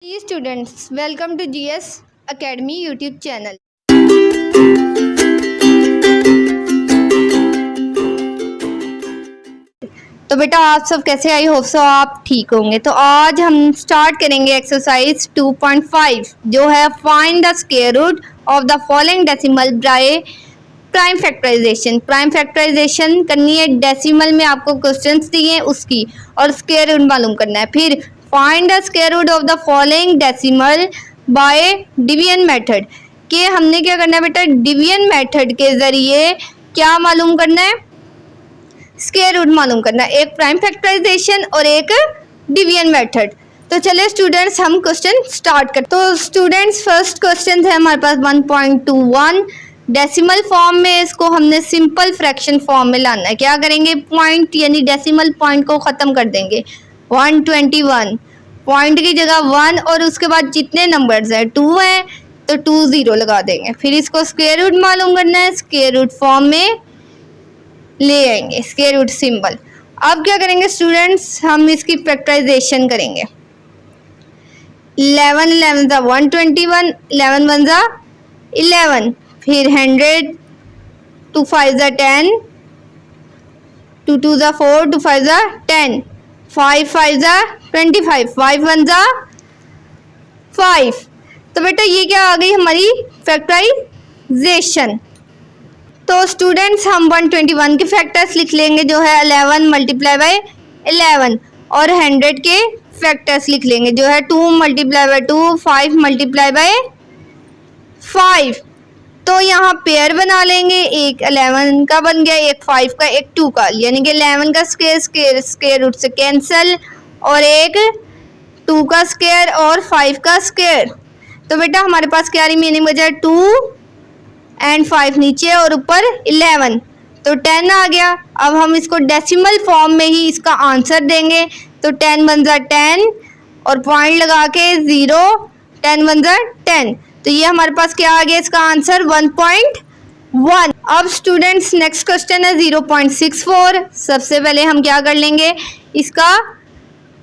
Ji students, welcome to GS academy YouTube channel. तो बेटा आप सब कैसे? आई होप सो आप ठीक होंगे। तो आज हम स्टार्ट करेंगे एक्सरसाइज 2.5 जो है find the square root of the following decimal by prime factorization. Prime factorization करनी है, डेसिमल में आपको क्वेश्चंस दिए हैं उसकी, और स्क्वायर रूट मालूम करना है। फिर find the square root of the following decimal by division method, कि हमने क्या करना है बेटा, डिवीजन मेथड के जरिए क्या मालूम करना है, स्क्वायर रूट मालूम करना है। एक प्राइम फैक्टराइजेशन और एक डिवीजन मेथड। तो चलिए स्टूडेंट्स हम क्वेश्चन स्टार्ट करते। तो स्टूडेंट्स फर्स्ट क्वेश्चन है हमारे पास 1.21 डेसिमल फॉर्म में, इसको हमने सिंपल फ्रैक्शन फॉर्म में लाना है। क्या करेंगे, पॉइंट यानी डेसिमल पॉइंट को ख़त्म कर देंगे। 121 पॉइंट की जगह 1 और उसके बाद जितने नंबर्स हैं 2 हैं तो 2 0 लगा देंगे। फिर इसको स्क्वायर रूट मालूम करना है, स्क्वायर रूट फॉर्म में ले आएंगे, स्क्वायर रूट सिंबल। अब क्या करेंगे स्टूडेंट्स, हम इसकी फैक्टराइजेशन करेंगे। 11 11 ज़ा 121, 11 1 ज़ा 11, फिर 100, 2 5 ज़ा 10, 2 2 ज़ा 4, 2 5 ज़ा 10, 5 5 ज़ा 25, 5 1 ज़ा 5। तो बेटा ये क्या आ गई हमारी फैक्टराइजेशन। तो स्टूडेंट्स हम 121 के फैक्टर्स लिख लेंगे जो है 11 मल्टीप्लाई बाय 11, और 100 के फैक्टर्स लिख लेंगे जो है 2 मल्टीप्लाई बाय 2, 5 मल्टीप्लाई बाय 5। तो यहाँ पेयर बना लेंगे, एक 11 का बन गया, एक 5 का, एक 2 का, यानी कि 11 का स्क्वायर स्क्वायर रूट से कैंसिल, और एक 2 का स्क्वायर और 5 का स्क्वायर। तो बेटा हमारे पास क्या रिमेनिंग बचा, 2 एंड 5 नीचे और ऊपर 11, तो 10 आ गया। अब हम इसको डेसिमल फॉर्म में ही इसका आंसर देंगे। तो 10 1 ज़ा 10 और पॉइंट लगा के 0, 10 1 ज़ा 10। तो ये हमारे पास क्या आ गया, इसका आंसर 1.1। अब स्टूडेंट्स नेक्स्ट क्वेश्चन है 0.64। सबसे पहले हम क्या कर लेंगे, इसका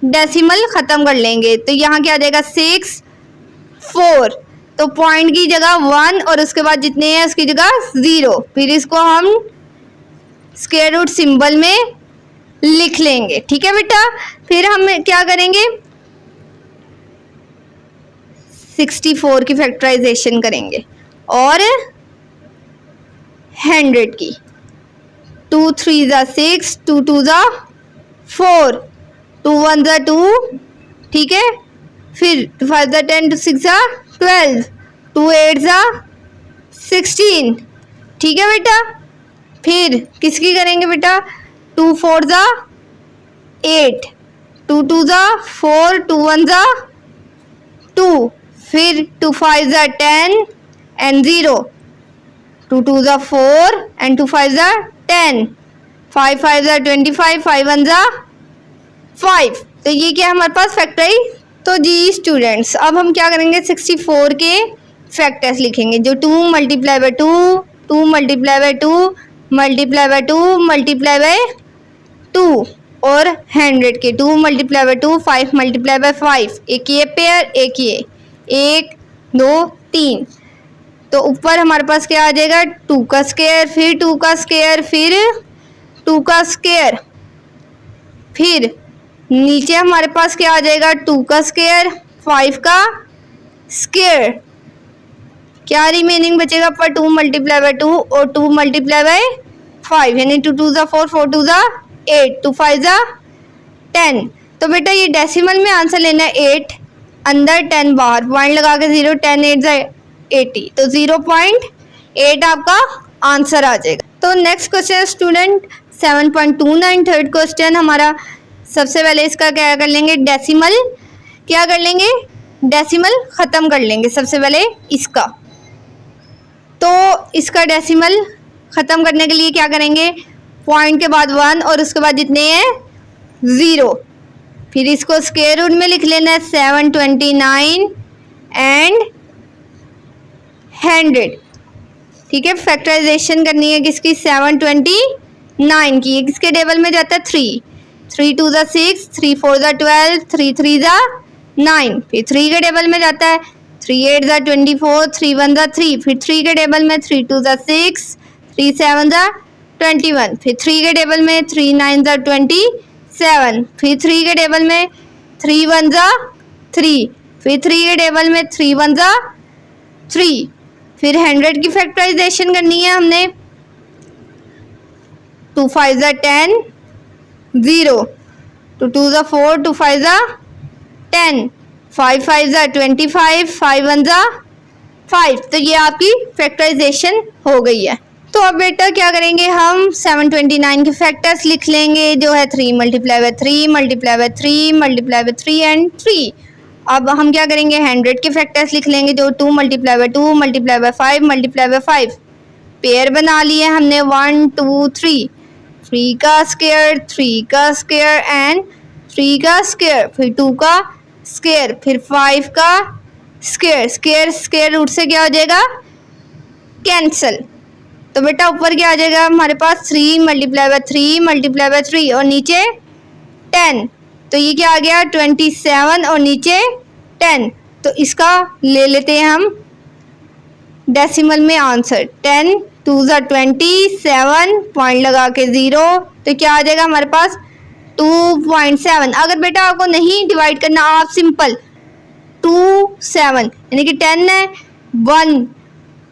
डेसिमल ख़त्म कर लेंगे। तो यहाँ क्या आ जाएगा 6 4, तो पॉइंट की जगह 1 और उसके बाद जितने हैं उसकी जगह 0। फिर इसको हम स्क्वायर रूट सिंबल में लिख लेंगे, ठीक है बेटा। फिर हम क्या करेंगे, 64 की फैक्टराइजेशन करेंगे और 100 की। 2 3 ज़ा 6, 2 2 ज़ा 4, 2 1 ज़ा 2, ठीक है। फिर 2 5 ज़ा 10, 2 6 ज़ा 12, 2 8 ज़ा 16, ठीक है बेटा। फिर किसकी करेंगे बेटा, 2 4 ज़ा 8, 2 2 ज़ा 4, 2 1 ज़ा 2, फिर 2 5 ज़ा 10 एंड 0, 2 2 ज़ा 4 एंड 2 5 ज़ा 10, 5 5 ज़ा 25, 5 1 ज़ा 5। तो ये क्या हमारे पास फैक्टराइज। तो जी स्टूडेंट्स अब हम क्या करेंगे, 64 के फैक्टर्स लिखेंगे जो 2 multiply by 2, 2 multiply by 2, multiply by 2, multiply by 2, और 100 के 2 मल्टीप्लाई बाय 2, 5 मल्टीप्लाई बाय 5। एक ये पेयर, एक ये, 1 2 3। तो ऊपर हमारे पास क्या आ जाएगा, 2 का स्क्वायर, फिर 2 का स्क्वायर, फिर 2 का स्क्वायर। फिर नीचे हमारे पास क्या आ जाएगा, 2 का स्क्वायर, 5 का स्क्वायर। क्या रिमेनिंग बचेगा पर 2 मल्टीप्लाई बाय 2 और 2 मल्टीप्लाई बाय 5, यानी 2 2 ज़ा 4, 4 2 ज़ा 8, 2 5 ज़ा 10। तो बेटा ये डेसिमल में आंसर लेना है 8 अंदर 10 बाहर, पॉइंट लगा के 0, 10 8 ज़ा 80, तो 0.8 आपका आंसर आ जाएगा। तो next question student 7.29 third question हमारा। सबसे पहले इसका क्या कर लेंगे, डेसिमल क्या कर लेंगे, डेसिमल ख़त्म कर लेंगे सबसे पहले इसका। तो इसका डेसिमल ख़त्म करने के लिए क्या करेंगे, पॉइंट के बाद 1 और उसके बाद जितने हैं 0। फिर इसको स्क्वायर रूट में लिख लेना है 729 एंड 100, ठीक है। फैक्टराइजेशन करनी है किसकी, 729 की। किसके टेबल में जाता है 3, 3 2 ज़ा 6, 3 4 ज़ा 12, 3 3 ज़ा 9, फिर 3 के टेबल में जाता है 3 8 ज़ा 24, 3 1 ज़ा 3, फिर 3 के टेबल में 3 2 ज़ा 6, 3 7 ज़ा 21, फिर 3 के टेबल में 3 9 ज़ा 27, फिर 3 के टेबल में 3 1 ज़ा 3, फिर 3 के टेबल में 3 1 ज़ा 3, फिर 100 की फैक्टराइजेशन करनी है हमने 2 5 ज़ा 10, 0, 2 2 ज़ा 4, 2 5 ज़ा 10, 5 5 ज़ा 25, 5 1 ज़ा 5। तो ये आपकी फैक्टराइजेशन हो गई है। तो अब बेटा क्या करेंगे, हम 729 के फैक्टर्स लिख लेंगे जो है 3 multiply by 3 multiply by 3 multiply by 3 and 3। अब हम क्या करेंगे, 100 के फैक्टर्स लिख लेंगे जो 2 multiply by 2 multiply by 5 multiply by 5। Pair बना लिए हमने 1 2 3, 3 का स्क्वायर, 3 का स्क्वायर एंड 3 का स्क्वायर, फिर 2 का स्क्वायर, फिर 5 का स्क्वायर। स्क्वायर स्क्वायर रूट से क्या हो जाएगा, कैंसल। तो बेटा ऊपर क्या आ जाएगा हमारे पास 3 मल्टीप्लाई बाय 3 मल्टीप्लाई बाय 3 और नीचे 10। तो ये क्या आ गया 27 और नीचे 10। तो इसका ले लेते हैं हम डेसिमल में आंसर 10 2 ज़ा 27 पॉइंट लगा के 0। तो क्या आ जाएगा हमारे पास 2.7। अगर बेटा आपको नहीं डिवाइड करना, आप सिंपल 2 7 यानी कि 10 है 1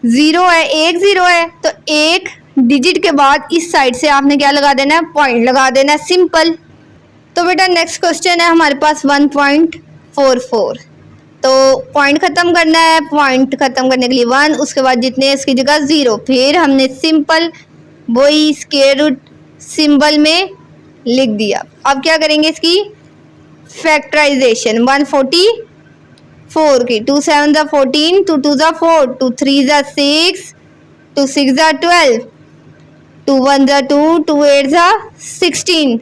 0 है 1 0 है, तो एक डिजिट के बाद इस साइड से आपने क्या लगा देना है, पॉइंट लगा देना है, सिंपल। तो बेटा नेक्स्ट क्वेश्चन है हमारे पास 1.44। तो पॉइंट ख़त्म करना है, पॉइंट ख़त्म करने के लिए 1, उसके बाद जितने इसकी जगह 0, फिर हमने सिंपल वही स्क्वायर रूट सिंबल में लिख दिया। अब क्या करेंगे इसकी फैक्टराइजेशन 144 की 2 7 ज़ा 14, 2 2 ज़ा 4, 2 3 ज़ा 6, 2 6 ज़ा 12, 2 1 ज़ा 2, 2 8 ज़ा 16,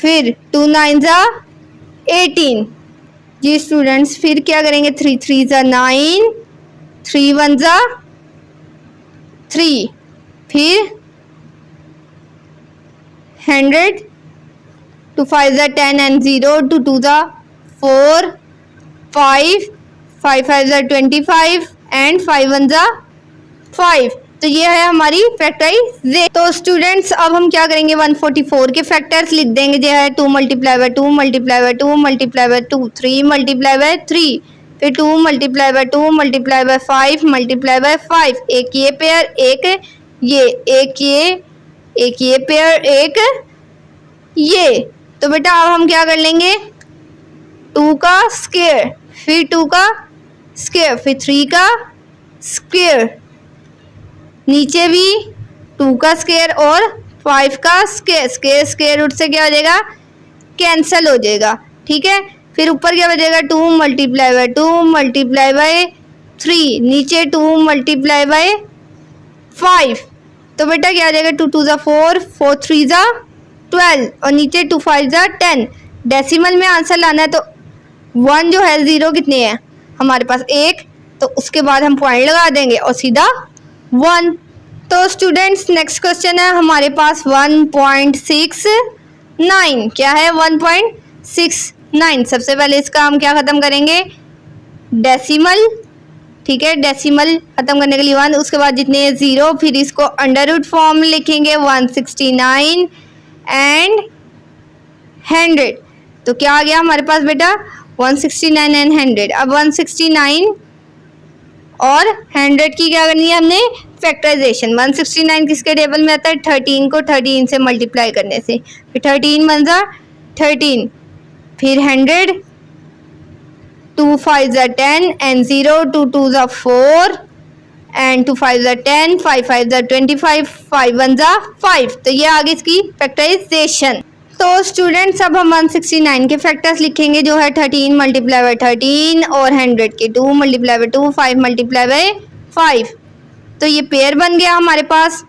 फिर 2 9 ज़ा 18। जी स्टूडेंट्स, फिर क्या करेंगे 3 3 ज़ा 9, 3 1 ज़ा 3, फिर 100, 2 5 ज़ा 10 एंड 0, 2 2 ज़ा 4, 5 5 5 ज़ा 25 एंड 5 1 ज़ा 5। तो ये है हमारी फैक्टराइजेशन। तो स्टूडेंट्स अब हम क्या करेंगे 144 के फैक्टर्स लिख देंगे जो है 2 multiply by 2 multiply by 2 multiply by 2, 3 multiply by 3, फिर 2 multiply by 2 multiply by 5 multiply by 5। एक ये पेयर, एक ये, एक ये पेयर, एक ये। तो बेटा अब हम क्या कर लेंगे 2 का स्क्वायर, फिर 2 का स्क्वायर, फिर 3 का स्क्वायर, नीचे भी 2 का स्क्वायर और 5 का स्क्वायर। स्क्वायर स्क्वायर रूट से क्या हो जाएगा, कैंसिल हो जाएगा, ठीक है। फिर ऊपर क्या बचेगा 2 मल्टीप्लाई बाय 2 मल्टीप्लाई बाय 3, नीचे 2 मल्टीप्लाई बाय 5। तो बेटा क्या आ जाएगा 2 2 ज़ा 4, 4 3 ज़ा 12 और नीचे 2 5 ज़ा 10। डेसिमल में आंसर लाना है तो 1 जो है 0 कितने हैं हमारे पास 1, तो उसके बाद हम पॉइंट लगा देंगे और सीधा 1। तो स्टूडेंट्स नेक्स्ट क्वेश्चन है हमारे पास 1.69। क्या है 1.69। सबसे पहले इसका हम क्या ख़त्म करेंगे डेसिमल, ठीक है। डेसिमल ख़त्म करने के लिए 1, उसके बाद जितने 0, फिर इसको अंडर रूट फॉर्म में लिखेंगे 169 एंड 100। तो क्या आ गया हमारे पास बेटा 169 एंड 100। अब 169 और 100 की क्या करनी है हमने फैक्टराइजेशन। 169 किसके टेबल में आता है 13 को 13 से मल्टीप्लाई करने से, फिर 13 1 ज़ा 13, फिर 100, 2 5 ज़ा 10 एंड 0, 2 2 ज़ा 4 एंड 2 5 ज़ा 10, 5 5 ज़ा 25, 5 1 ज़ा 5। तो ये आगे इसकी फैक्टराइजेशन। तो स्टूडेंट्स अब हम 169 के फैक्टर्स लिखेंगे जो है 13 मल्टीप्लाई बाय 13 और 100 के 2 मल्टीप्लाई बाय 2, 5 मल्टीप्लाई बाय 5। तो ये पेयर बन गया हमारे पास।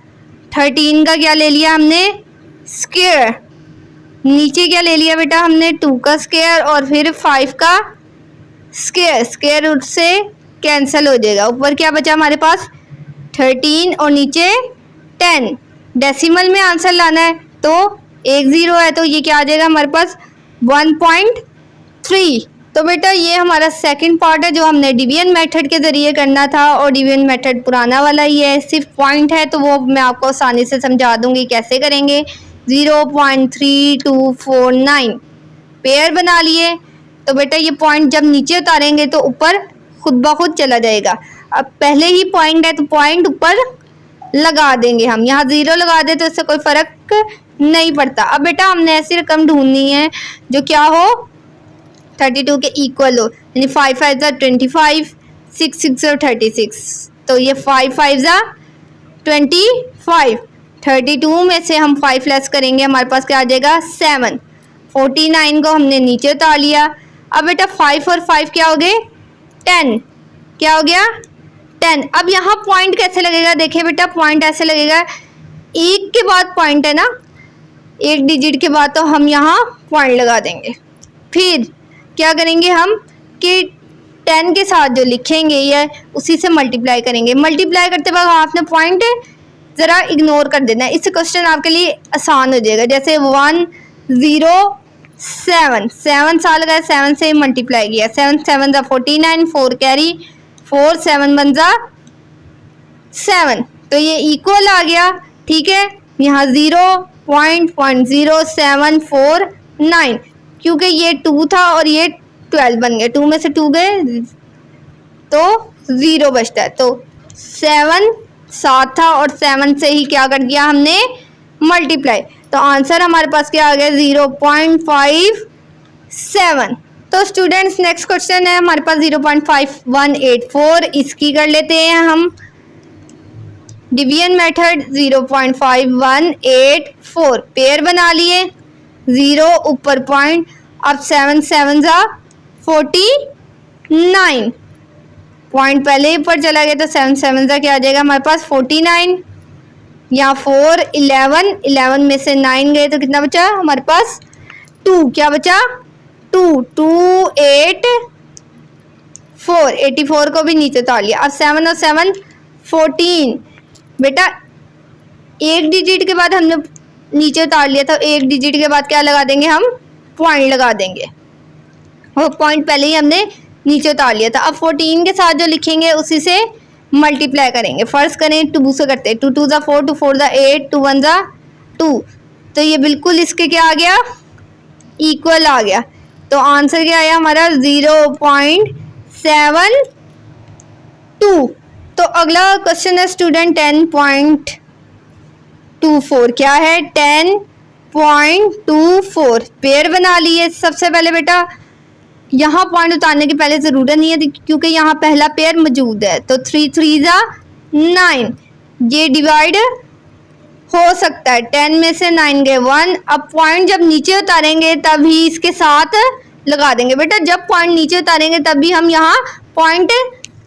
13 का क्या ले लिया हमने स्क्वायर, नीचे क्या ले लिया बेटा हमने 2 का स्क्वायर और फिर 5 का स्क्वायर। स्क्वायर रूट से कैंसिल हो जाएगा। ऊपर क्या बचा हमारे पास 13 और नीचे 10। डेसिमल में आंसर लाना है तो 1 0 है तो ये क्या आ जाएगा हमारे पास 1.3। तो बेटा ये हमारा सेकंड पार्ट है जो हमने डिवीजन मेथड के ज़रिए करना था, और डिवीजन मेथड पुराना वाला ही है, सिर्फ पॉइंट है तो वो मैं आपको आसानी से समझा दूंगी कैसे करेंगे। 0.3249 पेयर बना लिए, तो बेटा ये पॉइंट जब नीचे उतारेंगे तो ऊपर खुद ब खुद चला जाएगा। अब पहले ही पॉइंट है तो पॉइंट ऊपर लगा देंगे हम, यहाँ 0 लगा दे तो इससे कोई फ़र्क नहीं पड़ता। अब बेटा हमने ऐसी रकम ढूंढनी है जो क्या हो 32 के इक्वल हो, यानी 5 5 ज़ा 25, 6 6 ज़ा 36, तो ये 5 5 ज़ा 25, 32 में से हम 5 लेस करेंगे, हमारे पास क्या आ जाएगा 7। 49 को हमने नीचे उतार लिया। अब बेटा 5 और 5 क्या हो गए 10, क्या हो गया 10। अब यहाँ पॉइंट कैसे लगेगा, देखिए बेटा पॉइंट ऐसे लगेगा, एक के बाद पॉइंट है ना, एक डिजिट के बाद, तो हम यहाँ पॉइंट लगा देंगे। फिर क्या करेंगे हम कि 10 के साथ जो लिखेंगे या उसी से मल्टीप्लाई करेंगे। मल्टीप्लाई करते वक्त आपने पॉइंट ज़रा इग्नोर कर देना है, इससे क्वेश्चन आपके लिए आसान हो जाएगा। जैसे 107, 7 साल का 7 से मल्टीप्लाई किया, 7 7 ज़ा 49, 4 कैरी, 4 7 1 ज़ा 7, तो ये इक्वल आ गया। ठीक है, यहाँ 0.0749, क्योंकि ये 2 था और ये 12 बन गया, 2 में से 2 गए तो 0 बचता है, तो 7 7 था और 7 से ही क्या कर दिया हमने मल्टीप्लाई, तो आंसर हमारे पास क्या आ गया 0.57। तो स्टूडेंट्स नेक्स्ट क्वेश्चन है हमारे पास 0.5184, इसकी कर लेते हैं हम डिवीजन मेथड। 0.5184 पेयर बना लिए, 0 ऊपर पॉइंट, अब 7 7 ज़ा 49, पॉइंट पहले ही ऊपर चला गया तो 7 7 ज़ा क्या आ जाएगा हमारे पास 49, यहाँ 4 11, 11 में से 9 गए तो कितना बचा हमारे पास 2, क्या बचा 2 2 8 4, 84 को भी नीचे उतार लिया। अब 7 और 7 14, बेटा एक डिजिट के बाद हमने नीचे उतार लिया था, एक डिजिट के बाद क्या लगा देंगे हम पॉइंट लगा देंगे, वो पॉइंट पहले ही हमने नीचे उतार लिया था। अब 14 के साथ जो लिखेंगे उसी से मल्टीप्लाई करेंगे। फर्स्ट करें 2 से करते हैं, 2 2 ज़ा 4, 2 4 ज़ा 8, 2 1 ज़ा 2, तो ये बिल्कुल इसके क्या आ गया इक्वल आ गया, तो आंसर क्या आया हमारा 0.72। तो अगला क्वेश्चन है स्टूडेंट 10.24, क्या है 10.24 पेयर बना लिए। सबसे पहले बेटा यहाँ पॉइंट उतारने की पहले ज़रूरत नहीं है क्योंकि यहाँ पहला पेयर मौजूद है, तो 3 3 ज़ा 9, ये डिवाइड हो सकता है, 10 में से 9 गए 1। अब पॉइंट जब नीचे उतारेंगे तभी इसके साथ लगा देंगे, बेटा जब पॉइंट नीचे उतारेंगे तभी हम यहाँ पॉइंट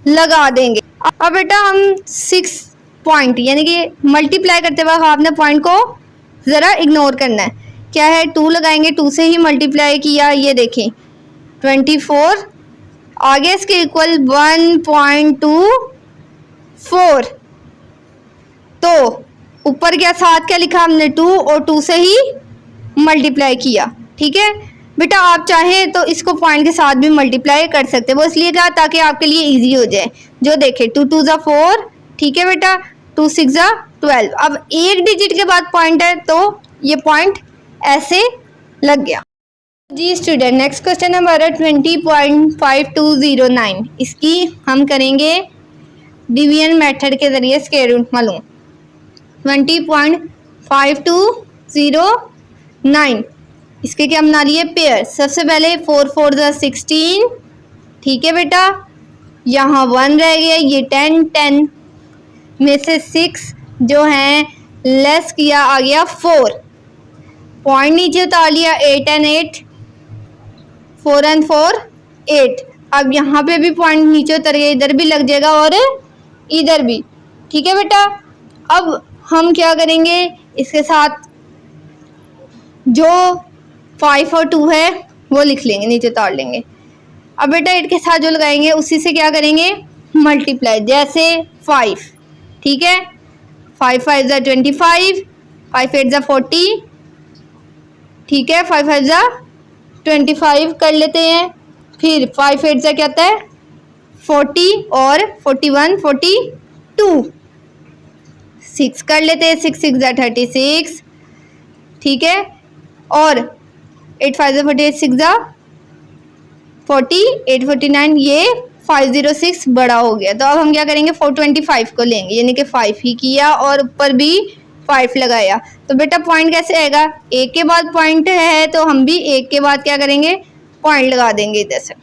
लगा देंगे। अब बेटा हम 6 पॉइंट यानी कि मल्टीप्लाई करते वक्त आपने पॉइंट को ज़रा इग्नोर करना है, क्या है 2 लगाएंगे, 2 से ही मल्टीप्लाई किया, ये देखें 24 आगे इसके इक्वल 1.24, तो ऊपर क्या साथ क्या लिखा हमने 2 और 2 से ही मल्टीप्लाई किया। ठीक है बेटा, आप चाहें तो इसको पॉइंट के साथ भी मल्टीप्लाई कर सकते हैं, वो इसलिए कहा ताकि आपके लिए इजी हो जाए। जो देखें 2 2 ज़ा 4, ठीक है बेटा, 2 6 ज़ा 12, अब एक डिजिट के बाद पॉइंट है तो ये पॉइंट ऐसे लग गया। जी स्टूडेंट नेक्स्ट क्वेश्चन है हमारा 20.5209, इसकी हम करेंगे डिवीजन मेथड के ज़रिए स्क्वायर रूट मालूम। 20.5209 इसके क्या बना लिए पेयर। सबसे पहले 4 4 ज़ा 16, ठीक है बेटा, यहाँ 1 रह गया, ये 10 10 में से 6 जो हैं लेस किया आ गया 4, पॉइंट नीचे उतार लिया 8 and 8, 4 and 4 8। अब यहाँ पे भी पॉइंट नीचे उतर गया, इधर भी लग जाएगा और इधर भी, ठीक है बेटा। अब हम क्या करेंगे इसके साथ जो 5 और 2 है वो लिख लेंगे, नीचे उतार लेंगे। अब बेटा 8 के साथ जो लगाएंगे उसी से क्या करेंगे मल्टीप्लाई, जैसे 5, ठीक है, 5 5 ज़ा 25, 5 8 ज़ा 40, ठीक है, 5 5 ज़ा 25 कर लेते हैं। फिर 5 8 क्या होता है 40 और 41 42, 6 कर लेते हैं, 6 6 36, ठीक है। और 8 5 48, 6 40, 8 49, ये 506 बड़ा हो गया। तो अब हम क्या करेंगे 425 को लेंगे, यानी कि 5 ही किया और ऊपर भी 5 लगाया। तो बेटा पॉइंट कैसे आएगा, एक के बाद पॉइंट है तो हम भी एक के बाद क्या करेंगे पॉइंट लगा देंगे। इधर से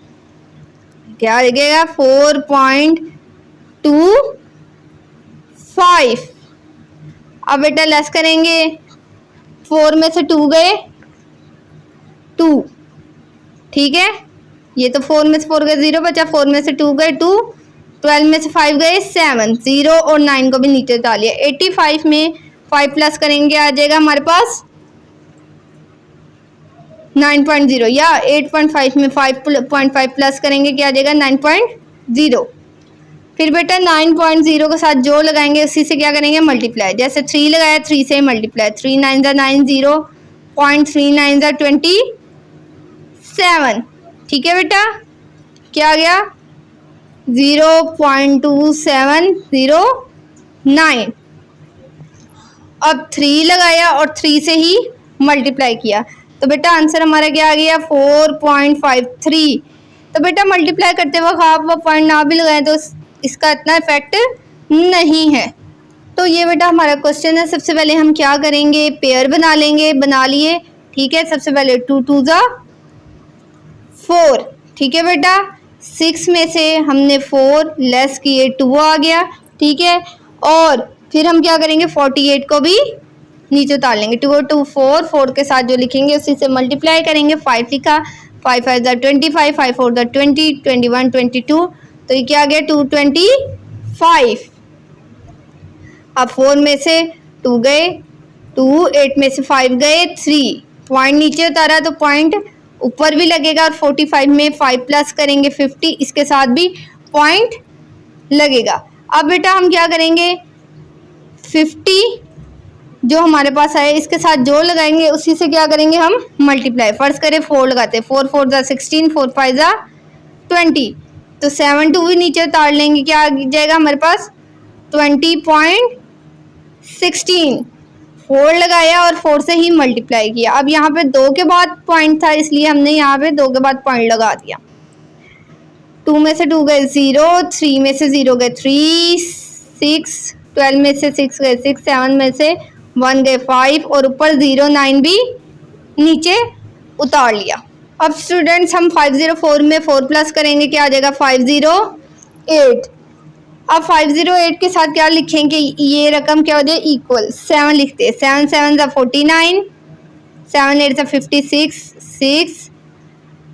क्या लगेगा 4.25। अब बेटा लेस करेंगे, 4 में से 2 गए 2, ठीक है। ये तो 4 में से 4 गए 0 बचा, 4 में से 2 गए 2, 12 में से 5 गए 7, 0 और 9 को भी नीचे उतार लिया। 85 में 5 प्लस करेंगे आ जाएगा हमारे पास 9.0, या 8.5 में 5.5 प्लस करेंगे क्या आ जाएगा 9.0। फिर बेटा 9.0 के साथ जो लगाएंगे उसी से क्या करेंगे मल्टीप्लाई। जैसे 3 लगाया 3 से मल्टीप्लाई, 3 9 9, 0.39 27, ठीक है बेटा। क्या आ गया 0.2709। अब 3 लगाया और 3 से ही मल्टीप्लाई किया, तो बेटा आंसर हमारा क्या आ गया 4.53। तो बेटा मल्टीप्लाई करते वक्त आप वो पॉइंट ना भी लगाएं तो इसका इतना इफेक्ट नहीं है। तो ये बेटा हमारा क्वेश्चन है। सबसे पहले हम क्या करेंगे पेयर बना लेंगे, बना लिए, ठीक है। सबसे पहले 2 2 4, ठीक है बेटा। 6 में से हमने 4 लेस किए 2 आ गया, ठीक है। और फिर हम क्या करेंगे 48 को भी नीचे उतार लेंगे, 2 और 2 4, 4 के साथ जो लिखेंगे उसी से मल्टीप्लाई करेंगे। 5 लिखा, 5 5 25, 5 4 20, 21 22, तो ये क्या आ गया 225। अब 4 में से 2 गए 2, 8 में से 5 गए 3, पॉइंट नीचे उतारा तो पॉइंट ऊपर भी लगेगा। और 45 में 5 प्लस करेंगे 50, इसके साथ भी पॉइंट लगेगा। अब बेटा हम क्या करेंगे 50 जो हमारे पास आए इसके साथ जो लगाएंगे उसी से क्या करेंगे हम मल्टीप्लाई। फर्स्ट करें 4 लगाते हैं, 4 4 16, 4 5 20, तो 7 2 भी नीचे उतार लेंगे, क्या आ जाएगा हमारे पास 20.16। 4 लगाया और 4 से ही मल्टीप्लाई किया। अब यहाँ पे 2 के बाद पॉइंट था इसलिए हमने यहाँ पे 2 के बाद पॉइंट लगा दिया। 2 में से 2 गए 0, 3 में से 0 गए 3, 6, 12 में से 6 गए 6, 7 में से 1 गए 5 और ऊपर 0 9 भी नीचे उतार लिया। अब स्टूडेंट्स हम 504 में 4 प्लस करेंगे, क्या आ जाएगा 508। अब 508 के साथ क्या लिखेंगे, ये रकम क्या हो जाए इक्वल 7 लिखते हैं। 7 7 49, 7 8 56 6,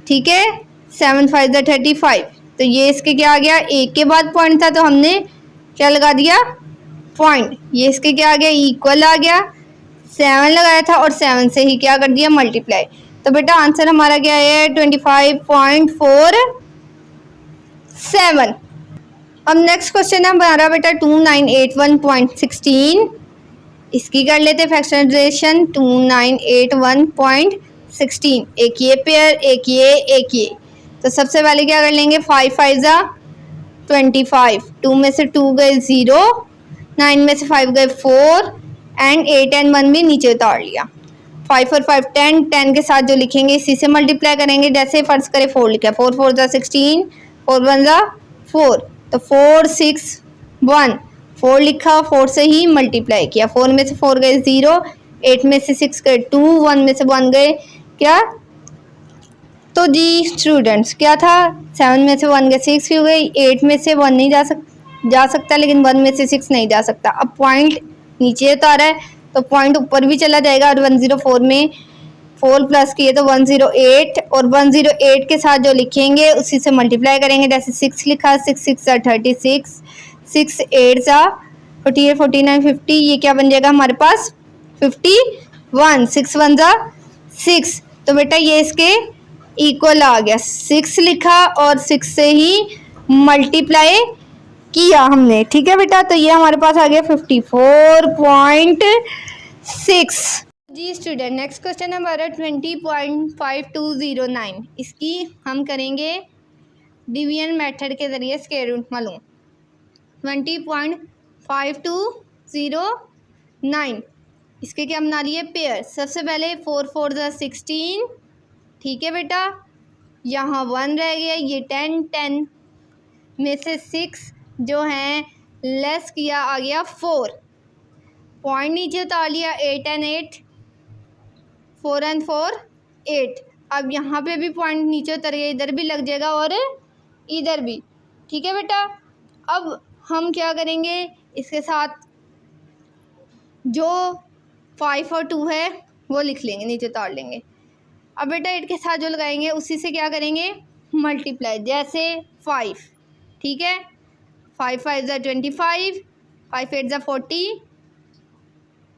ठीक है। 7 5 35, तो ये इसके क्या आ गया, एक के बाद पॉइंट था तो हमने क्या लगा दिया पॉइंट। ये इसके क्या आ गया इक्वल आ गया, 7 लगाया था और 7 से ही क्या कर दिया मल्टीप्लाई। तो बेटा आंसर हमारा क्या है 25.47। अब नेक्स्ट क्वेश्चन है हमारा बेटा 2981.16, इसकी कर लेते फैक्टराइजेशन। 2981.16, एक ये पेयर एक ये। तो सबसे पहले क्या कर लेंगे 5 5 25, 2 में से 2 गए 0, 9 में से 5 गए 4 एंड 8 एंड 1 भी नीचे उतार लिया। 5 और 5 10, 10 के साथ जो लिखेंगे इसी से मल्टीप्लाई करेंगे। जैसे फर्स्ट करें 4 लिखा, 4 4 16, 4 1 4, तो 4 6 1, 4 लिखा 4 से ही मल्टीप्लाई किया। 4 में से 4 गए 0, 8 में से 6 गए 2, 1 में से 1 गए क्या, तो जी स्टूडेंट्स क्या था 7 में से 1 गए 6 क्यों गई, 8 में से 1 नहीं जा सकता लेकिन 1 में से 6 नहीं जा सकता। अब पॉइंट नीचे उतारा है तो पॉइंट ऊपर भी चला जाएगा। और 104 में 4 प्लस किए तो 108, और 108 के साथ जो लिखेंगे उसी से मल्टीप्लाई करेंगे। जैसे 6 लिखा, 6 6 36, 6 8 48 49 50, ये क्या बन जाएगा हमारे पास 51, 6 1 6, तो बेटा ये इसके इक्वल आ गया। 6 लिखा और 6 से ही मल्टीप्लाई किया हमने, ठीक है बेटा। तो ये हमारे पास आ गया 54.6। जी स्टूडेंट, नेक्स्ट क्वेश्चन हमारा 20.5209। इसकी हम करेंगे डिवीजन मेथड के ज़रिए स्क्वायर रूट मालूम। 20.5209 इसके क्या बना लिए पेयर। सबसे पहले 4 4 ज़ा 16, ठीक है बेटा, यहाँ 1 रह गया, ये 10 10 में से 6 जो हैं लेस किया, आ गया 4, पॉइंट नीचे उतार लिया, 8 and 8, 4 and 4 8। अब यहाँ पे भी पॉइंट नीचे उतर गया, इधर भी लग जाएगा और इधर भी, ठीक है बेटा। अब हम क्या करेंगे, इसके साथ जो 5 और 2 है वो लिख लेंगे, नीचे उतार लेंगे। अब बेटा 8 के साथ जो लगाएंगे उसी से क्या करेंगे, मल्टीप्लाई। जैसे 5, ठीक है, 5 5 ज़ा 25, 5 8 ज़ा 40,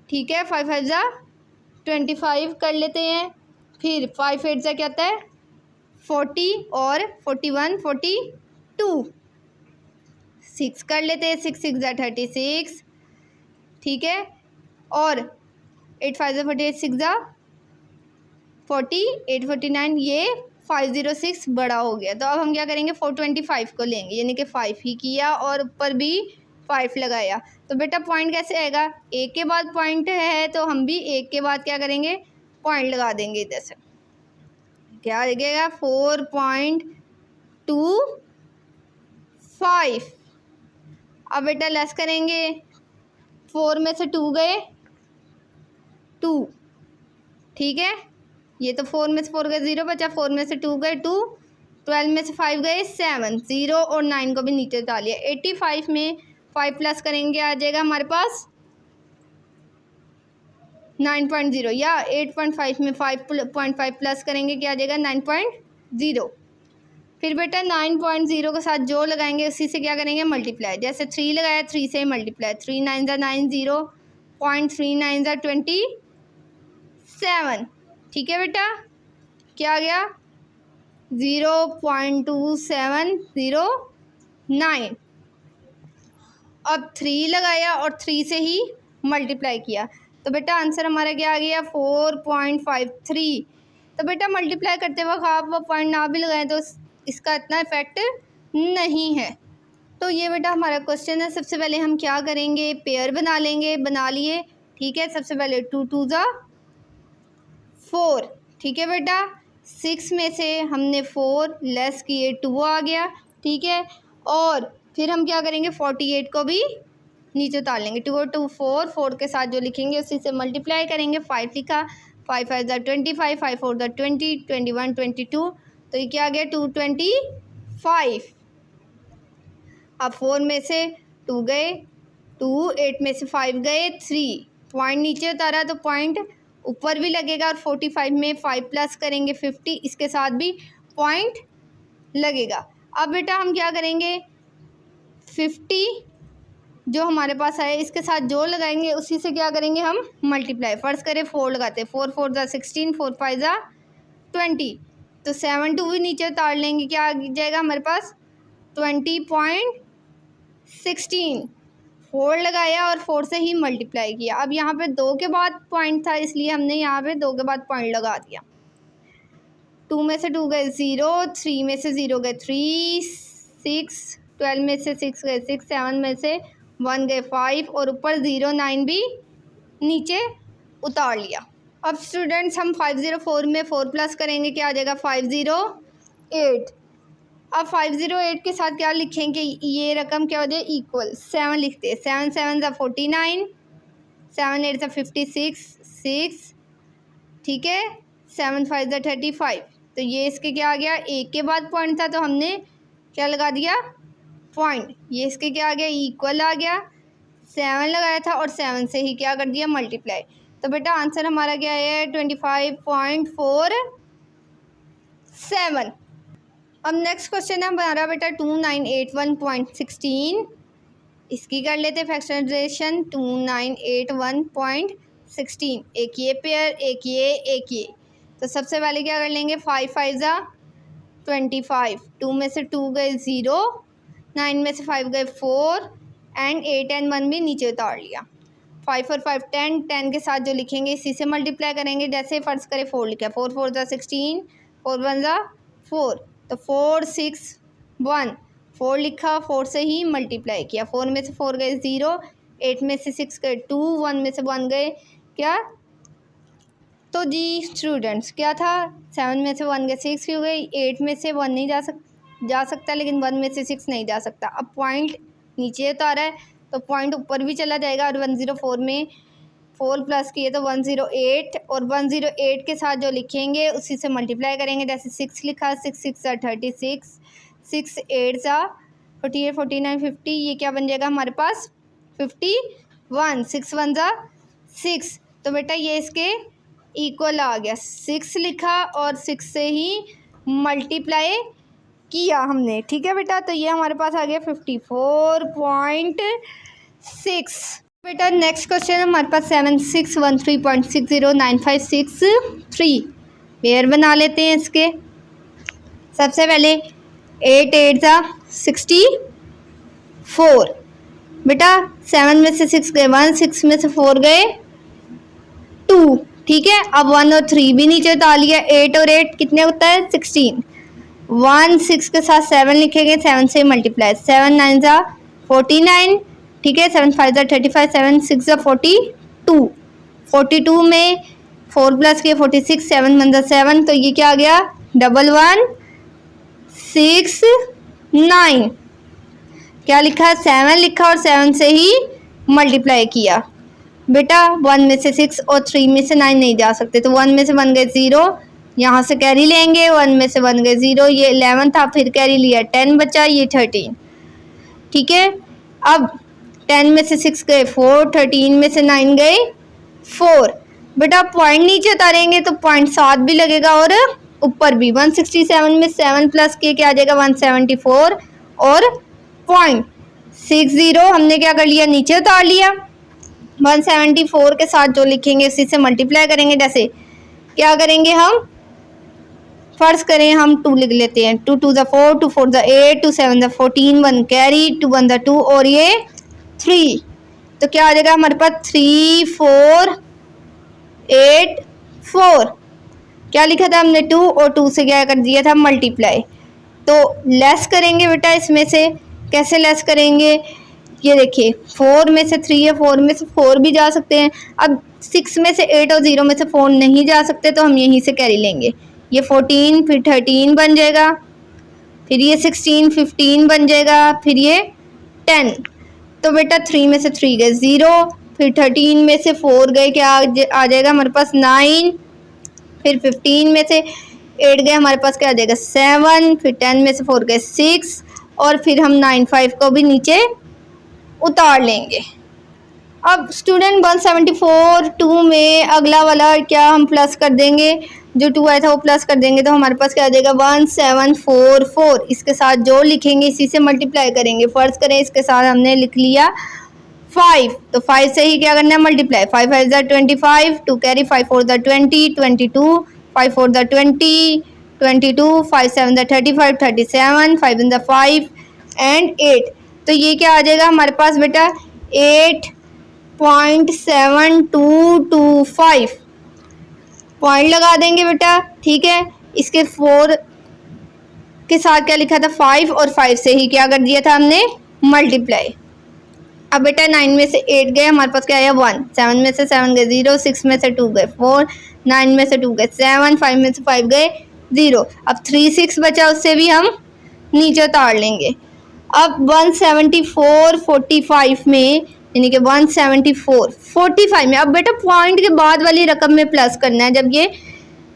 ठीक है, 5 5 ज़ा 25 कर लेते हैं। फिर 5 8 ज़ा क्या होता है 40 और 41 42, 6 कर लेते हैं, 6 6 ज़ा 36, ठीक है, और 8 5 ज़ा 48, 6 ज़ा 40, 8 49, ये 506 बड़ा हो गया। तो अब हम क्या करेंगे, 425 को लेंगे, यानी कि 5 ही किया और ऊपर भी 5 लगाया। तो बेटा पॉइंट कैसे आएगा, एक के बाद पॉइंट है तो हम भी एक के बाद क्या करेंगे, पॉइंट लगा देंगे। इधर से क्या लगेगा 4.25। अब बेटा लेस करेंगे, 4 में से 2 गए 2, ठीक है, ये तो 4 में से 4 गए 0 बचा, 4 में से 2 गए 2, 12 में से 5 गए 7, 0 और 9 को भी नीचे उतार लिया। 85 में 5 प्लस करेंगे, आ जाएगा हमारे पास 9.0, या 8.5 में 5.5 प्लस करेंगे, क्या आ जाएगा 9.0। फिर बेटा 9.0 के साथ जो लगाएंगे उसी से क्या करेंगे, मल्टीप्लाई। जैसे 3 लगाया, 3 से मल्टीप्लाई, 3 9 ज़ा 90, 0.39 ज़ा 27, ठीक है बेटा, क्या आ गया 0.2709। अब 3 लगाया और 3 से ही मल्टीप्लाई किया, तो बेटा आंसर हमारा क्या आ गया 4.53। तो बेटा मल्टीप्लाई करते वक्त आप वो पॉइंट ना भी लगाएं तो इसका इतना इफेक्ट नहीं है। तो ये बेटा हमारा क्वेश्चन है। सबसे पहले हम क्या करेंगे, पेयर बना लेंगे, बना लिए, ठीक है। सबसे पहले 2 2 ज़ा 4, ठीक है बेटा, 6 में से हमने 4 लेस किए, 2 आ गया, ठीक है। और फिर हम क्या करेंगे, 48 को भी नीचे उतार लेंगे, 2 और 2 4, 4 के साथ जो लिखेंगे उसी से मल्टीप्लाई करेंगे। 5 लिखा, 5 5 ज़ा 25, 5 4 ज़ा 20, 21 22, तो ये क्या आ गया 225। अब 4 में से 2 गए 2, 8 में से 5 गए 3, पॉइंट नीचे उतारा तो पॉइंट ऊपर भी लगेगा, और 45 में 5 प्लस करेंगे 50, इसके साथ भी पॉइंट लगेगा। अब बेटा हम क्या करेंगे, 50 जो हमारे पास है इसके साथ जो लगाएंगे उसी से क्या करेंगे हम मल्टीप्लाई। फर्स्ट करें 4 लगाते, 4 4 ज़ा 16, 4 5 ज़ा 20, तो 7 2 भी नीचे उतार लेंगे, क्या आ जाएगा हमारे पास 20.16। 4 लगाया और 4 से ही मल्टीप्लाई किया। अब यहाँ पे 2 के बाद पॉइंट था इसलिए हमने यहाँ पे 2 के बाद पॉइंट लगा दिया। 2 में से 2 गए 0, 3 में से 0 गए 3, 6, 12 में से 6 गए 6, 7 में से 1 गए 5, और ऊपर 0 9 भी नीचे उतार लिया। अब स्टूडेंट्स हम 504 में 4 प्लस करेंगे, क्या आ जाएगा 508। अब 508 के साथ क्या लिखेंगे, ये रकम क्या हो जाए इक्वल 7 लिखते हैं, 7 7 ज़ा 49, 7 8 ज़ा 56 6, ठीक है, 7 5 ज़ा 35। तो ये इसके क्या आ गया, एक के बाद पॉइंट था तो हमने क्या लगा दिया पॉइंट, ये इसके क्या आ गया इक्वल आ गया, 7 लगाया था और 7 से ही क्या कर दिया मल्टीप्लाई। तो बेटा आंसर हमारा क्या है 25.47। अब नेक्स्ट क्वेश्चन है हमारा बेटा 2981.16। इसकी कर लेते फैक्टराइजेशन 2981.16, एक ये पेयर एक ये। तो सबसे पहले क्या कर लेंगे, 5 5 ज़ा 25, 2 में से 2 गए 0, 9 में से 5 गए 4, एंड 8 and 1 भी नीचे उतार लिया। 5 और 5 10, 10 के साथ जो लिखेंगे इसी से मल्टीप्लाई करेंगे। जैसे फर्ज करें 4 लिखा, 4 4 ज़ा 16, 4 1 ज़ा 4, तो 4 6 1, 4 लिखा, 4 से ही मल्टीप्लाई किया। 4 में से 4 गए 0, 8 में से 6 गए 2, 1 में से 1 गए क्या, तो जी स्टूडेंट्स क्या था, 7 में से 1 गए 6 क्यों गई, 8 में से 1 नहीं जा सकता, लेकिन 1 में से 6 नहीं जा सकता। अब पॉइंट नीचे उतारा है तो पॉइंट ऊपर भी चला जाएगा, और 104 में 4 प्लस किए तो 108, और 108 के साथ जो लिखेंगे उसी से मल्टीप्लाई करेंगे। जैसे 6 लिखा, 6 6 ज़ा 36, 6 8 ज़ा 48, 49 50, ये क्या बन जाएगा हमारे पास 51, 6 1 ज़ा 6, तो बेटा ये इसके इक्वल आ गया। 6 लिखा और 6 से ही मल्टीप्लाई किया हमने, ठीक है बेटा, तो ये हमारे पास आ गया 54.6। बेटा नेक्स्ट क्वेश्चन हमारे पास 7613.609563, पेयर बना लेते हैं इसके। सबसे पहले 8 8 ज़ा 64, बेटा 7 में से 6 गए 1, 6 में से 4 गए 2, ठीक है। अब 1 और 3 भी नीचे उतार लिया, 8 और 8 कितने होता है 16, 1 6 के साथ 7 लिखेंगे, 7 से मल्टीप्लाई, 7 9 ज़ा 49, ठीक है, 7 5 ज़ा 35, 7 6 ज़ा 42, 42 में 4 प्लस के 46, 7 1 ज़ा 7, तो ये क्या आ गया 1169, क्या लिखा 7 लिखा और 7 से ही मल्टीप्लाई किया। बेटा 1 में से 6 और 3 में से 9 नहीं जा सकते, तो 1 में से 1 गए 0, यहाँ से कैरी लेंगे, 1 में से 1 गए 0, ये 11 था, फिर कैरी लिया 10 बचा, ये 13, ठीक है। अब 10 में से 6 गए 4, 13 में से 9 गए 4, बेटा पॉइंट नीचे उतारेंगे तो पॉइंट 7 भी लगेगा और ऊपर भी। 167 में 7 प्लस के क्या आ जाएगा 174, और पॉइंट 60 हमने क्या कर लिया नीचे उतार लिया। 174 के साथ जो लिखेंगे उसी से मल्टीप्लाई करेंगे। जैसे क्या करेंगे हम, फर्ज करें हम 2 लिख लेते हैं, 2 2 ज़ा 4, 2 4 ज़ा 8, 2 7 ज़ा 14, 1 कैरी, 2 1 ज़ा 2 और ये 3, तो क्या आ जाएगा हमारे पास 3 4 8 4, क्या लिखा था हमने 2, और 2 से क्या कर दिया था मल्टीप्लाई। तो लेस करेंगे बेटा, इसमें से कैसे लेस करेंगे, ये देखिए 4 में से 3 है, 4 में से 4 भी जा सकते हैं। अब 6 में से 8 और 0 में से 4 नहीं जा सकते, तो हम यहीं से कैरी लेंगे, ये 14 फिर 13 बन जाएगा, फिर ये 16 15 बन जाएगा, फिर ये 10, तो बेटा 3 में से 3 गए 0, फिर 13 में से 4 गए क्या आ जाएगा हमारे पास 9, फिर 15 में से 8 गए हमारे पास क्या आ जाएगा 7, फिर 10 में से 4 गए 6, और फिर हम 9 5 को भी नीचे उतार लेंगे। अब स्टूडेंट 174 2 में अगला वाला क्या हम प्लस कर देंगे, जो 2 आया था वो प्लस कर देंगे, तो हमारे पास क्या आ जाएगा 1744, इसके साथ जो लिखेंगे इसी से मल्टीप्लाई करेंगे। फर्ज करें इसके साथ हमने लिख लिया 5, तो 5 से ही क्या करना है मल्टीप्लाई, 5 5 ज़ा 25, 2 कैरी, 5 4 ज़ा 20, 22, 5 4 ज़ा 20, 22, 5 7 ज़ा 35, 37, 5 1 ज़ा 5 एंड 8, तो ये क्या आ जाएगा हमारे पास बेटा 8.7225, पॉइंट लगा देंगे बेटा, ठीक है। इसके 4 के साथ क्या लिखा था 5, और 5 से ही क्या कर दिया था हमने मल्टीप्लाई। अब बेटा 9 में से 8 गए हमारे पास क्या आया 1, 7 में से 7 गए 0, 6 में से 2 गए 4, 9 में से 2 गए 7, 5 में से 5 गए 0, अब 3 6 बचा, उससे भी हम नीचे उतार लेंगे। अब 174 45 में, यानी कि 174 45 में, अब बेटा पॉइंट के बाद वाली रकम में प्लस करना है, जब ये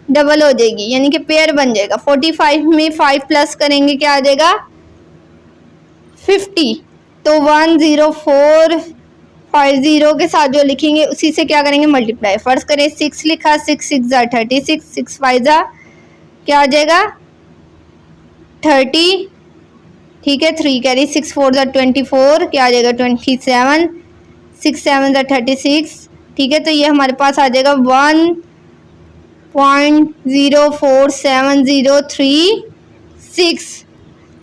डबल हो जाएगी यानी कि पेयर बन जाएगा। 45 में 5 प्लस करेंगे क्या आ जाएगा 50, तो 10450 के साथ जो लिखेंगे उसी से क्या करेंगे मल्टीप्लाई। फर्स्ट करें 6 लिखा, 6 6 ज़ा 36, 6 5 ज़ा क्या आ जाएगा 30, ठीक है। 3 कैरी, 6 4 ज़ा 24 क्या आ जाएगा 27, 6 7 ज़ा 36, ठीक है। तो ये हमारे पास आ जाएगा 1.04703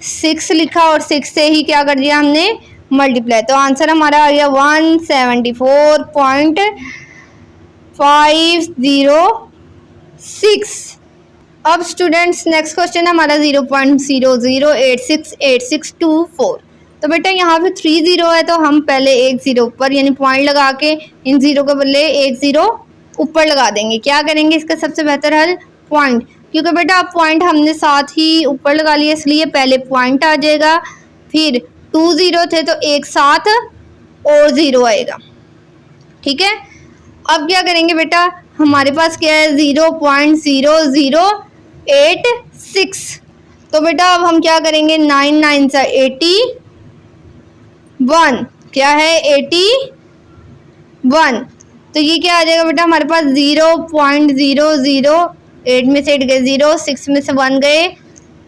6 लिखा और 6 से ही क्या कर दिया हमने मल्टीप्लाई। तो आंसर हमारा आ गया 174.506। अब स्टूडेंट्स नेक्स्ट क्वेश्चन हमारा 0.00868624। तो बेटा यहाँ पे 3 जीरो है, तो हम पहले एक जीरो ऊपर यानी पॉइंट लगा के इन जीरो के बदले एक जीरो ऊपर लगा देंगे। क्या करेंगे इसका सबसे बेहतर हल पॉइंट, क्योंकि बेटा अब पॉइंट हमने साथ ही ऊपर लगा लिया इसलिए पहले पॉइंट आ जाएगा, फिर 2 जीरो थे तो एक साथ और जीरो आएगा। ठीक है, अब क्या करेंगे बेटा, हमारे पास क्या है 0.0086। तो बेटा अब हम क्या करेंगे 9 9 सा 81, क्या है 81। तो ये क्या आ जाएगा बेटा हमारे पास 0.008 में से 8 गए 0, 6 में से 1 गए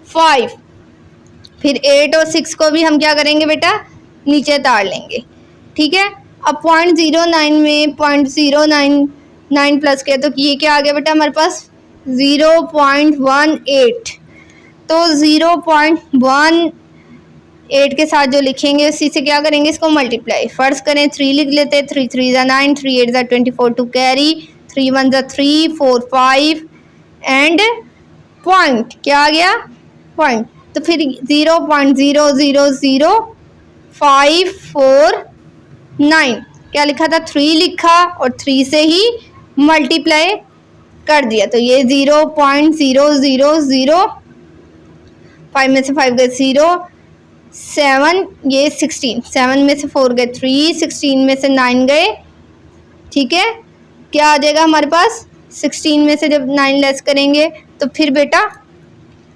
5, फिर 8 और 6 को भी हम क्या करेंगे बेटा नीचे तार लेंगे। ठीक है, अब 0.09 में 0.099 प्लस किया तो ये क्या आ गया बेटा हमारे पास 0.18। तो 0.18 के साथ जो लिखेंगे उसी से क्या करेंगे इसको मल्टीप्लाई। फर्स्ट करें 3 लिख लेते हैं, 3 3 ज़ा 9, 3 8 ज़ा 24 टू कैरी, 3 1 ज़ा 3, 4 5 एंड पॉइंट क्या आ गया पॉइंट। तो फिर 0.000549 क्या लिखा था 3 लिखा और 3 से ही मल्टीप्लाई कर दिया। तो ये 0.0005 में से 5 गए 0, 7 ये 16, 7 में से 4 गए 3, 16 में से 9 गए। ठीक है, क्या आ जाएगा हमारे पास 16 में से जब 9 लेस करेंगे तो फिर बेटा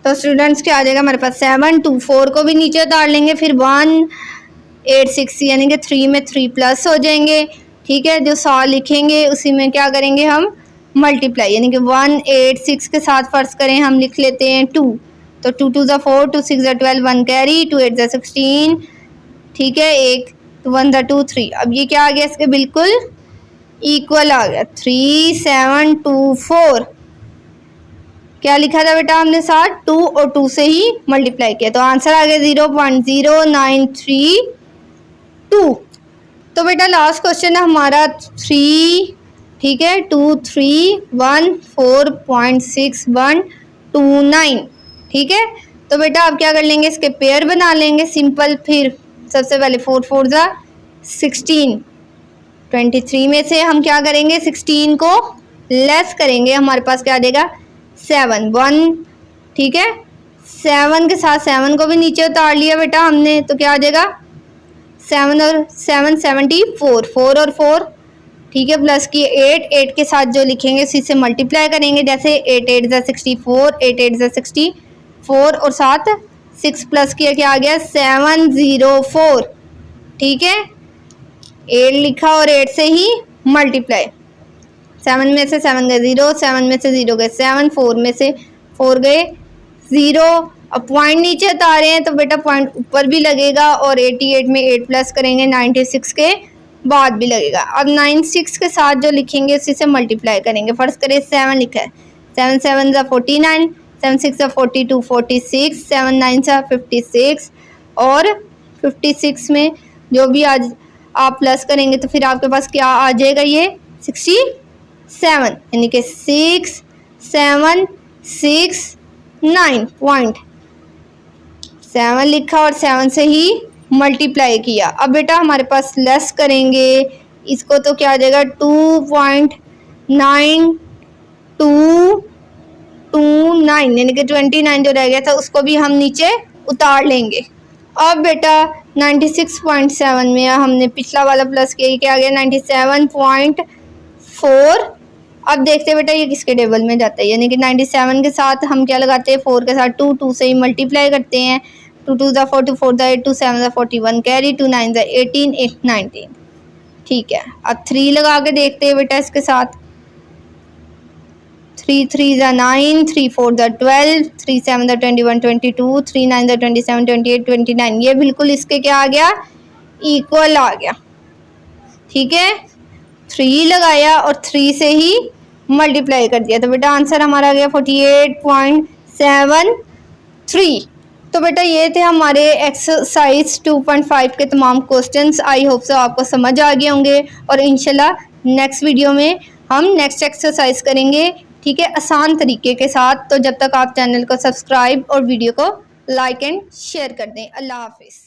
तो स्टूडेंट्स क्या आ जाएगा हमारे पास 7, 2 4 को भी नीचे उतार लेंगे, फिर 1 8 6 यानी कि 3 में 3 प्लस हो जाएंगे। ठीक है, जो 100 लिखेंगे उसी में क्या करेंगे हम मल्टीप्लाई, यानी कि 186 के साथ फर्स्ट करें हम लिख लेते हैं 2, तो 2 2 ज़ा 4, 2 6 ज़ा 12, 1 कैरी, 2 8 ज़ा 16। ठीक है, 1 2 1 ज़ा 2 3। अब ये क्या आ गया इसके बिल्कुल इक्वल आ गया 3724। क्या लिखा था बेटा हमने साथ 2 और 2 से ही मल्टीप्लाई किया, तो आंसर आ गया 0.0932। तो बेटा लास्ट क्वेश्चन है हमारा 3, ठीक है 2314.6129। ठीक है, तो बेटा आप क्या कर लेंगे इसके पेयर बना लेंगे सिंपल। फिर सबसे पहले 4 4 ज़ा 16, 23 में से हम क्या करेंगे 16 को लेस करेंगे, हमारे पास क्या आ जाएगा 7 1। ठीक है, 7 के साथ 7 को भी नीचे उतार लिया बेटा हमने, तो क्या आ जाएगा 7 और 7 74, 4 और 4। ठीक है, प्लस की 8 8 के साथ जो लिखेंगे उसी से मल्टीप्लाई करेंगे, जैसे 8 8 ज़ा 64, 8 8 ज़ा 64 और साथ 6 प्लस किया क्या आ गया 704। ठीक है, 8 लिखा और 8 से ही मल्टीप्लाई, 7 में से 7 गए 0, 7 में से 0 गए 7, 4 में से 4 गए 0। अब पॉइंट नीचे उतारे हैं तो बेटा पॉइंट ऊपर भी लगेगा और 88 में 8 प्लस करेंगे 96 के बाद भी लगेगा। अब 96 के साथ जो लिखेंगे उसी से मल्टीप्लाई करेंगे। फर्स्ट करें 7 लिखा है, 7 7 ज़ा 49, 7 6 ज़ा 42 46, 7 9 ज़ा 56 और 56 में जो भी आज आप प्लस करेंगे तो फिर आपके पास क्या आ जाएगा ये 67, यानी कि 6 7 6 9 पॉइंट 7 लिखा और 7 से ही मल्टीप्लाई किया। अब बेटा हमारे पास लेस करेंगे इसको तो क्या आ जाएगा 2.9229, यानी कि 29 जो रह गया था उसको भी हम नीचे उतार लेंगे। अब बेटा 96.7 में हमने पिछला वाला प्लस किया, क्या आ गया 97.4। अब देखते हैं बेटा ये किसके टेबल में जाता है, यानी कि 97 के साथ हम क्या लगाते हैं 4 के साथ 2 2 से ही मल्टीप्लाई करते हैं, 2 2 ज़ा 4 2 4 ज़ा 8 2 7 ज़ा 41 कैरी, 2 9 ज़ा 18 8 19। ठीक है, अब 3 लगा के देखते हैं बेटा इसके साथ, 3 3 ज़ा 9, 3 4 ज़ा 12, 3 7 ज़ा 21 22, 3 9 ज़ा 27 28 29। ये बिल्कुल इसके क्या आ गया इक्वल आ गया। ठीक है, 3 लगाया और 3 से ही मल्टीप्लाई कर दिया, तो बेटा आंसर हमारा आ गया 48.73। तो बेटा ये थे हमारे एक्सरसाइज 2.5 के तमाम क्वेश्चंस। आई होप सो आपको समझ आ गए होंगे और इंशाल्लाह नेक्स्ट वीडियो में हम नेक्स्ट एक्सरसाइज करेंगे, ठीक है, आसान तरीके के साथ। तो जब तक आप चैनल को सब्सक्राइब और वीडियो को लाइक एंड शेयर कर दें। अल्लाह हाफिज़।